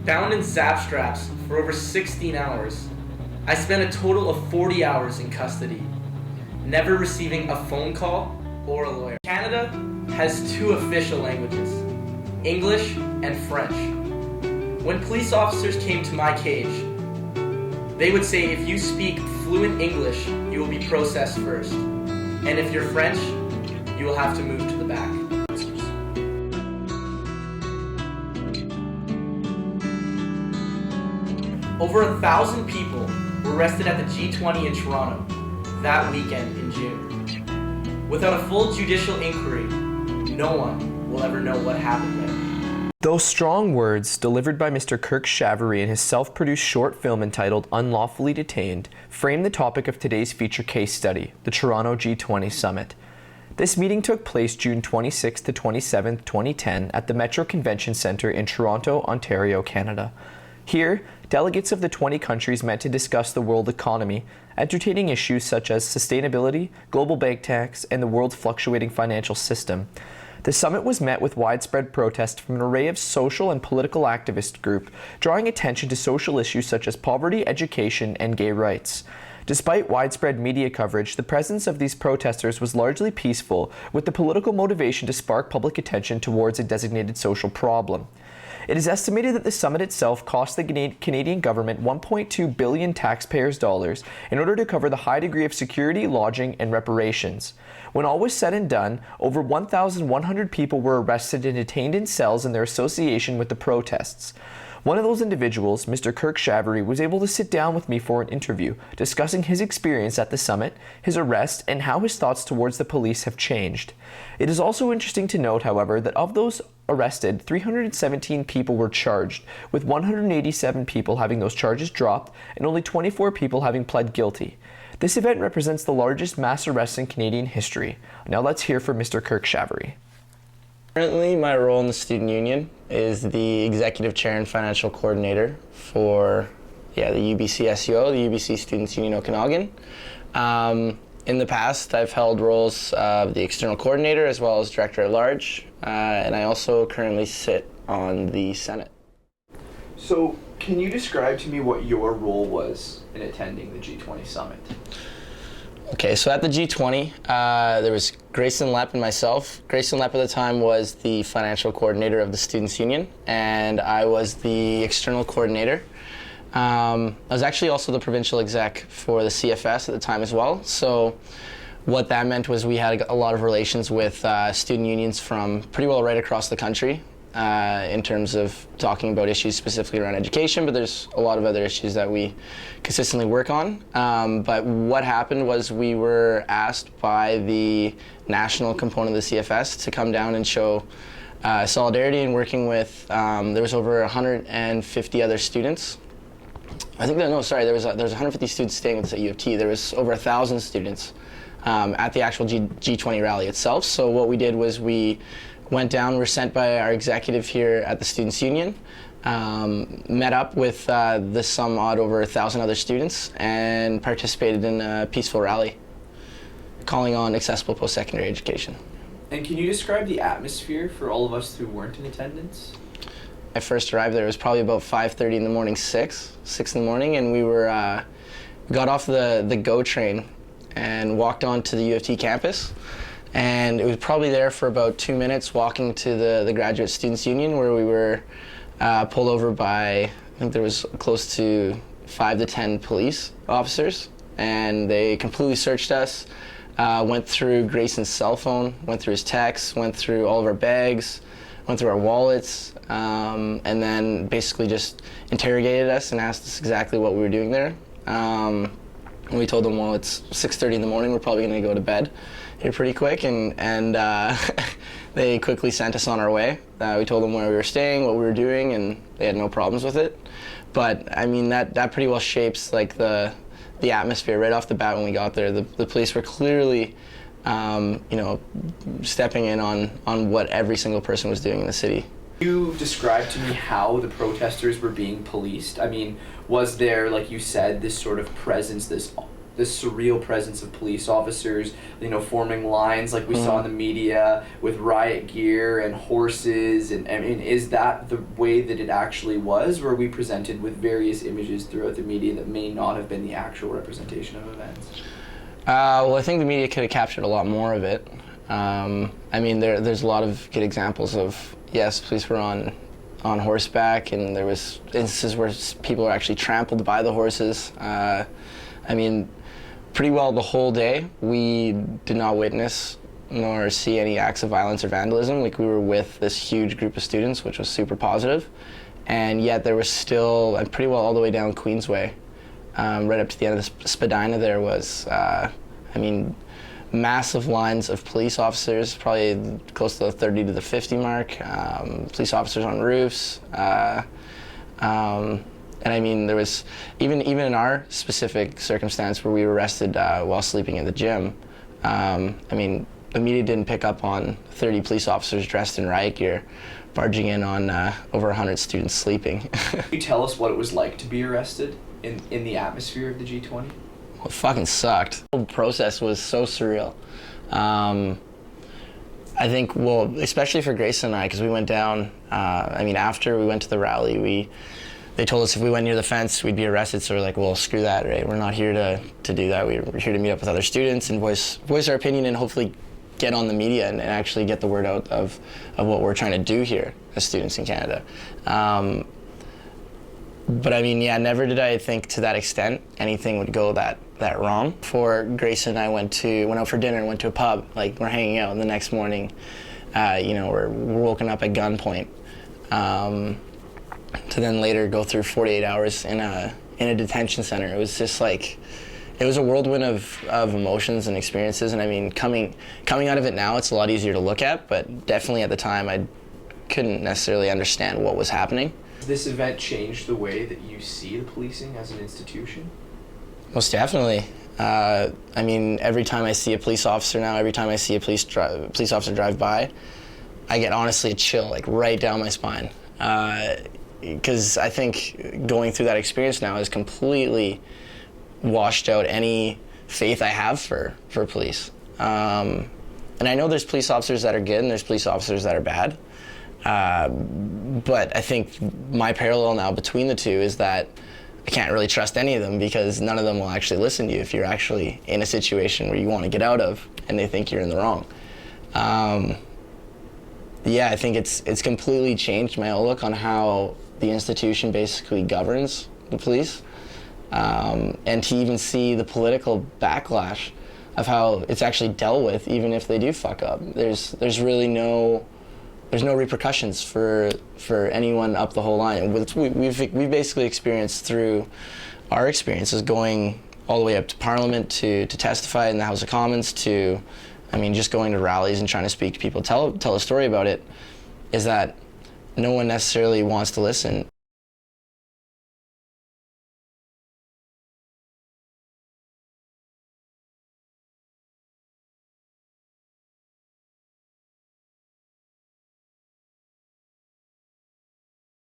Bound in zap straps for over 16 hours, I spent a total of 40 hours in custody, never receiving a phone call or a lawyer. Canada has two official languages, English and French. When police officers came to my cage, they would say if you speak fluent English, you will be processed first. And if you're French, you will have to move to the back. Over 1,000 people were arrested at the G20 in Toronto that weekend in June. Without a full judicial inquiry, no one will ever know what happened there. Those strong words, delivered by Mr. Kirk Chavery in his self-produced short film entitled Unlawfully Detained, frame the topic of today's feature case study, the Toronto G20 Summit. This meeting took place June 26 to 27, 2010 at the Metro Convention Centre in Toronto, Ontario, Canada. Here, delegates of the 20 countries met to discuss the world economy, entertaining issues such as sustainability, global bank tax, and the world's fluctuating financial system. The summit was met with widespread protest from an array of social and political activist groups, drawing attention to social issues such as poverty, education, and gay rights. Despite widespread media coverage, the presence of these protesters was largely peaceful, with the political motivation to spark public attention towards a designated social problem. It is estimated that the summit itself cost the Canadian government $1.2 billion taxpayers' dollars in order to cover the high degree of security, lodging, and reparations. When all was said and done, over 1,100 people were arrested and detained in cells in their association with the protests. One of those individuals, Mr. Kirk Chavery, was able to sit down with me for an interview, discussing his experience at the summit, his arrest, and how his thoughts towards the police have changed. It is also interesting to note, however, that of those arrested, 317 people were charged, with 187 people having those charges dropped and only 24 people having pled guilty. This event represents the largest mass arrest in Canadian history. Now let's hear from Mr. Kirk Chavery. Currently, my role in the student union is the executive chair and financial coordinator for the UBC SUO, the UBC Students Union Okanagan. In the past, I've held roles of the external coordinator as well as director at large, and I also currently sit on the Senate. So, can you describe to me what your role was in attending the G20 summit? Okay, so at the G20, there was Grayson Lepp and myself. Grayson Lepp at the time was the financial coordinator of the Students' Union, and I was the external coordinator. I was actually also the provincial exec for the CFS at the time as well. So what that meant was we had a lot of relations with student unions from pretty well right across the country in terms of talking about issues specifically around education, but there's a lot of other issues that we consistently work on. But what happened was we were asked by the national component of the CFS to come down and show solidarity in working with, there was over 150 other students. There was 150 students staying with us at U of T. There was over 1,000 students at the actual G20 rally itself. So what we did was we went down, were sent by our executive here at the Students' Union, met up with the some odd over 1,000 other students and participated in a peaceful rally calling on accessible post-secondary education. And can you describe the atmosphere for all of us who weren't in attendance? I first arrived there, it was probably about 5:30 in the morning, 6 in the morning, and we got off the GO train and walked onto the U of T campus. And it was probably there for about 2 minutes walking to the Graduate Students' Union, where we were pulled over by, I think there was close to 5 to 10 police officers, and they completely searched us, went through Grayson's cell phone, went through his texts, went through all of our bags, went through our wallets, and then basically just interrogated us and asked us exactly what we were doing there. And we told them, well, it's 6:30 in the morning, we're probably going to go to bed here pretty quick, and they quickly sent us on our way. We told them where we were staying, what we were doing, and they had no problems with it. But I mean, that pretty well shapes like the atmosphere right off the bat when we got there. The police were clearly stepping in on what every single person was doing in the city. Can you describe to me how the protesters were being policed? I mean, was there, like you said, this sort of presence, this this surreal presence of police officers, forming lines like we saw in the media with riot gear and horses, and I mean, is that the way that it actually was? Were we presented with various images throughout the media that may not have been the actual representation of events? Well, I think the media could have captured a lot more of it. I mean, there's a lot of good examples of, yes, police were on horseback, and there was instances where people were actually trampled by the horses. I mean, pretty well the whole day, we did not witness nor see any acts of violence or vandalism. Like, we were with this huge group of students, which was super positive, and yet there was still, and pretty well all the way down Queensway, right up to the end of the Spadina, there was, I mean, massive lines of police officers, probably close to the 30 to the 50 mark, police officers on roofs, and I mean, there was, even in our specific circumstance where we were arrested while sleeping in the gym, I mean, the media didn't pick up on 30 police officers dressed in riot gear barging in on over 100 students sleeping. Can you tell us what it was like to be arrested in the atmosphere of the G20? Well, it fucking sucked. The whole process was so surreal. I think, well, especially for Grace and I, because we went down, I mean, after we went to the rally, they told us if we went near the fence, we'd be arrested, so we're like, well, screw that, right? We're not here to do that. We're here to meet up with other students and voice our opinion and hopefully get on the media and actually get the word out of what we're trying to do here as students in Canada. But I mean, yeah, never did I think to that extent anything would go that wrong. Before Grace and I went out for dinner and went to a pub, like we're hanging out, and the next morning, we're woken up at gunpoint. To then later go through 48 hours in a detention center. It was just like, it was a whirlwind of emotions and experiences, and I mean, coming out of it now, it's a lot easier to look at, but definitely at the time, I couldn't necessarily understand what was happening. Has this event changed the way that you see the policing as an institution? Most definitely. I mean, every time I see a police officer now, every time I see a police officer drive by, I get honestly a chill, like right down my spine. Because I think going through that experience now has completely washed out any faith I have for police. And I know there's police officers that are good and there's police officers that are bad. But I think my parallel now between the two is that I can't really trust any of them because none of them will actually listen to you if you're actually in a situation where you want to get out of and they think you're in the wrong. Yeah, I think it's completely changed my outlook on how the institution basically governs the police, and to even see the political backlash of how it's actually dealt with, even if they do fuck up. There's really no repercussions for anyone up the whole line. We've basically experienced through our experiences going all the way up to Parliament to testify in the House of Commons to, I mean, just going to rallies and trying to speak to people, tell a story about it, is that no one necessarily wants to listen.